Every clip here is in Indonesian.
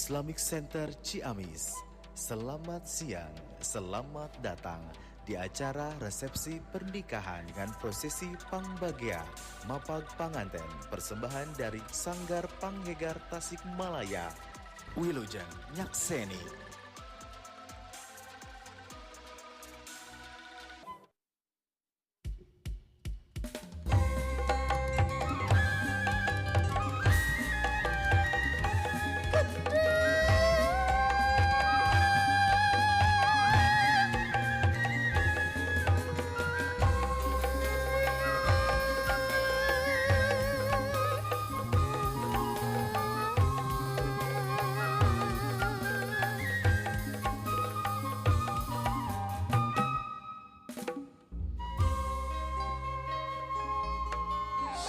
Islamic Center Ciamis. Selamat siang, selamat datang di acara resepsi pernikahan dengan prosesi pangbagia mapag panganten persembahan dari Sanggar Panghegar Tasikmalaya. Wilujeng Nyakseni.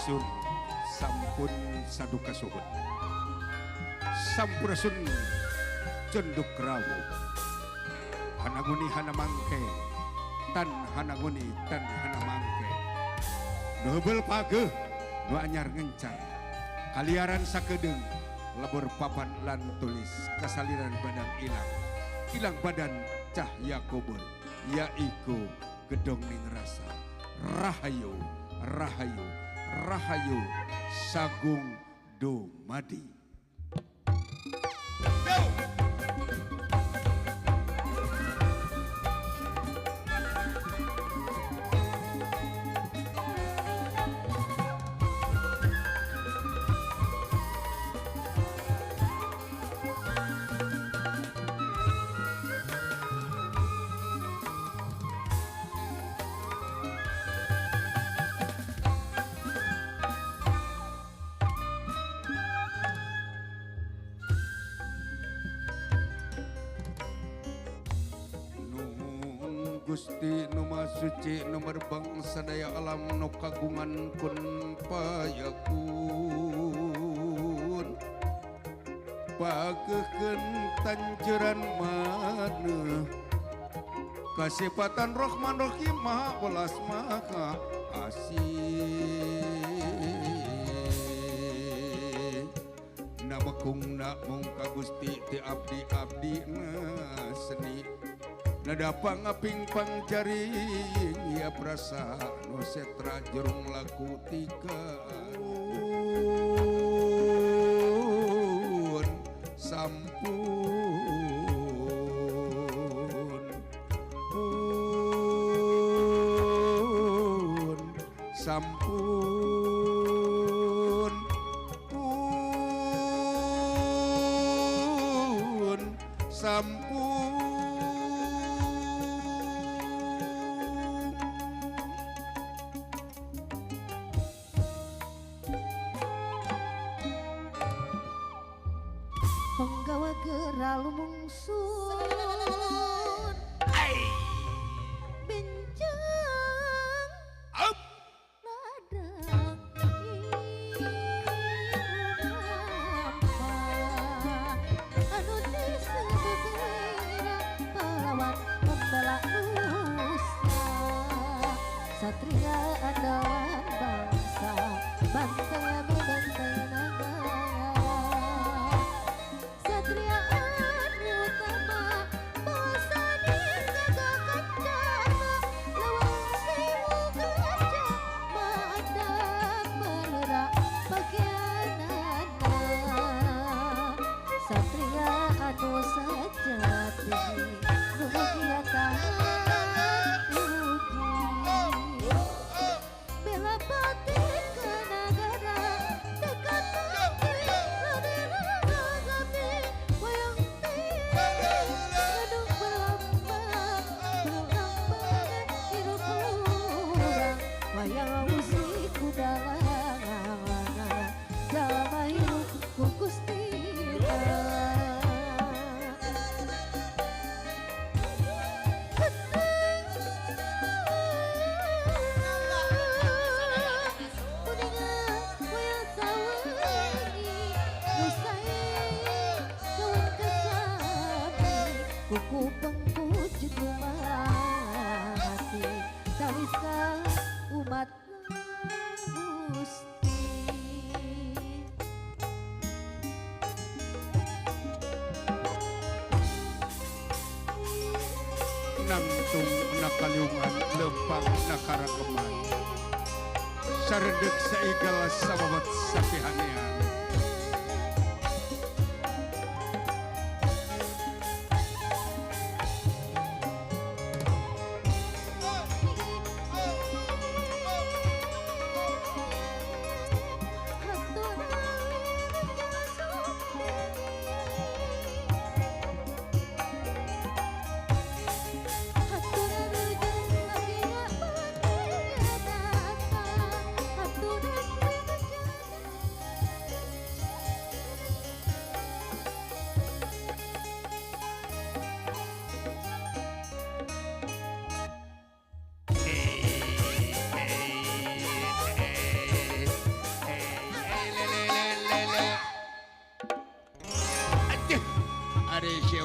Sun sampun saduka suhun sampurasun cenduk rawu hanaguni hanamangke tan hanaguni tan hanamangke nubel pageh nu anyar ngencar kaliaran sakedeung labor papan lan tulis kasaliran badang ilang badan cahya kubur yaiku gedong ning rasa rahayu rahayu Rahayu Sagung Dumadi. Gusti Numa Suci nomor bangsa daya alam no kagungan pun payakun pageukeun tanjuran mana kasipatan Rahman Rahim Maha Welas Maha Asih nabekungna mung ka Gusti ti abdi seni nada pangaping pangjaring ya prasa no setra jerung laku tikun sampun pun sampun pun sampun penggawa geral mungsun bencang ladang anu disebut pahlawan pembela nusa satria andalan bangsa banteng banteng negara Satria utama bos nangtung nakaliungan lempang nakarakeman saredeg saigal sababat sapihanean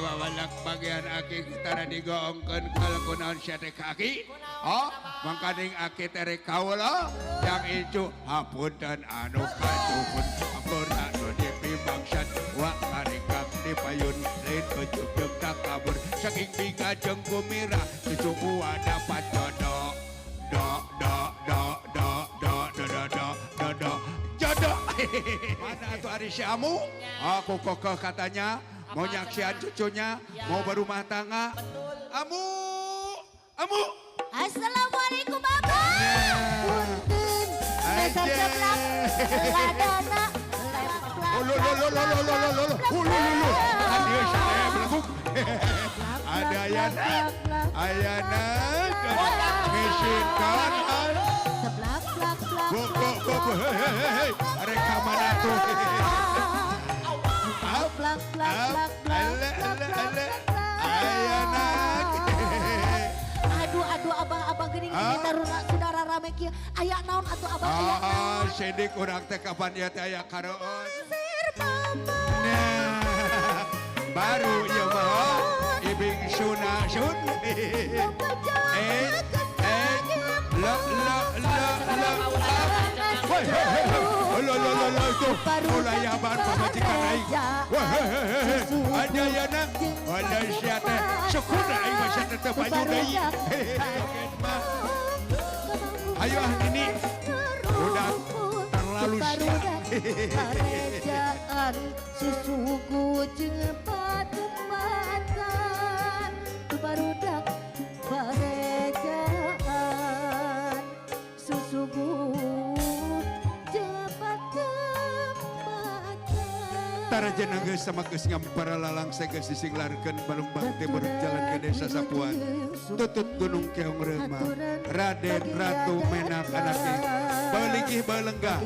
walak bagian aki tara digoongkeun kalkunaon sia teh kaki oh mangkaning aki tere kaula yang icu hapunten anu kacupun ampurna nu dipimaksad wa karikak dipayun lain ujug tak kabur saking biga jeung kumira cucu gua dapat jodoh jodoh mana tuh ari si Amu aku kokeh katanya mau nyaksian cucunya, mau berumah tangga. Amu. Assalamualaikum Abang. Punten, desa seblak, ladana, ada Ayana, ngisikan. seblak, Hei, mereka mana tuh? Aduh abang geuning taruna saudara rame kieu aya naon atuh abang aya naon sedik urang teh kapan ieu teh aya karoos baru ieu mah ibing sun itu mulai abang pamajikan aing ada yana ada siate syukurna aing mah siate teh baju deui ayo ini udah terlalu karejaan susuku jeung patumatan barudak karejaan susuku Tarajana geus sama geus ngampara lalang geus disinglarkeun balumbang timur jalan ke desa Sapuan tutut gunung keong reuma Raden Ratu Menak anake baeulingih baelenggah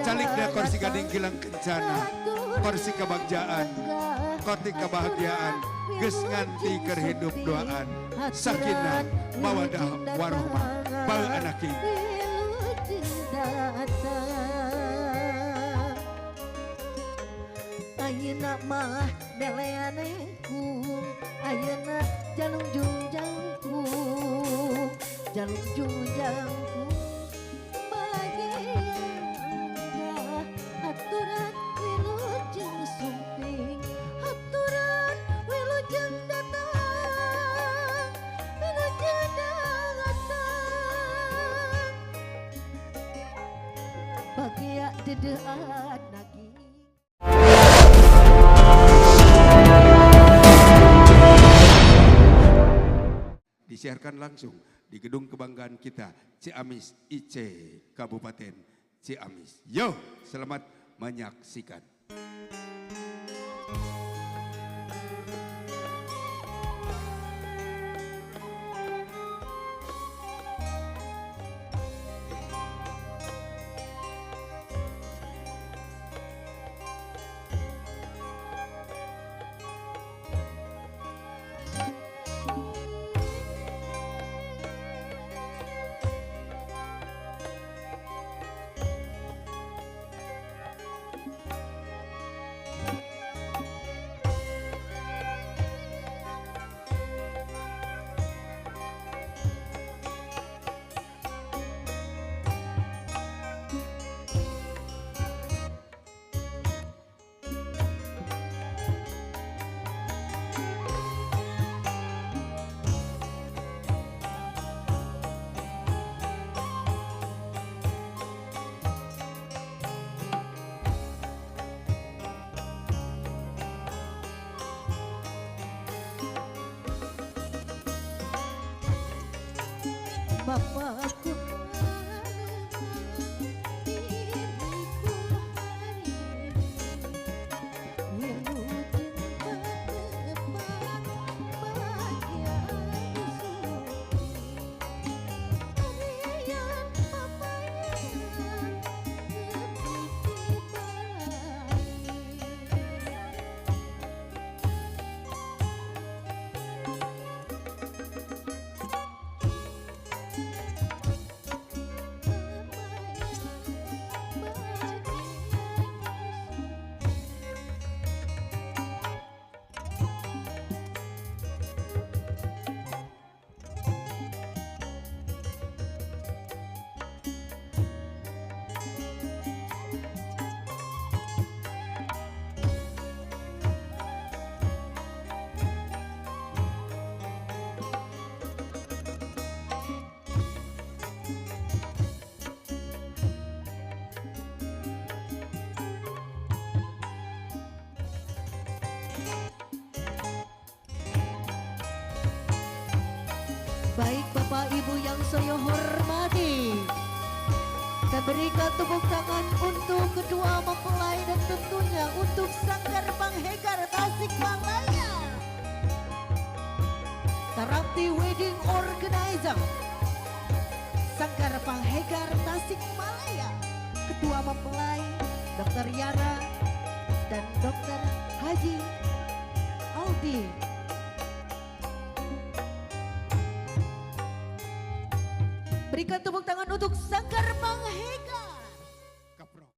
calik da kursi gading gilang kencana kursi kebagjaan kursi kebahagiaan geus nganti keur hidup doaan sakinah mawadah warahmah bae anake ayeuna mah beleanengku ayeuna jalungjung jangku bagian aturan wilujeng sumping aturan wilujeng datang wilujeng datang bagia dedean nagih disiarkan langsung di Gedung Kebanggaan kita Ciamis IC Kabupaten Ciamis. Yo, selamat menyaksikan. Bapakku baik Bapak Ibu yang saya hormati, saya berikan tepuk tangan untuk kedua mempelai dan tentunya untuk Sanggar Panghegar Tasikmalaya, Tarakti Wedding Organizer Sanggar Panghegar Tasikmalaya, kedua mempelai Dr. Yara dan Dr. Haji Aldi. Berikan tepuk tangan untuk Sanggar Panghegar.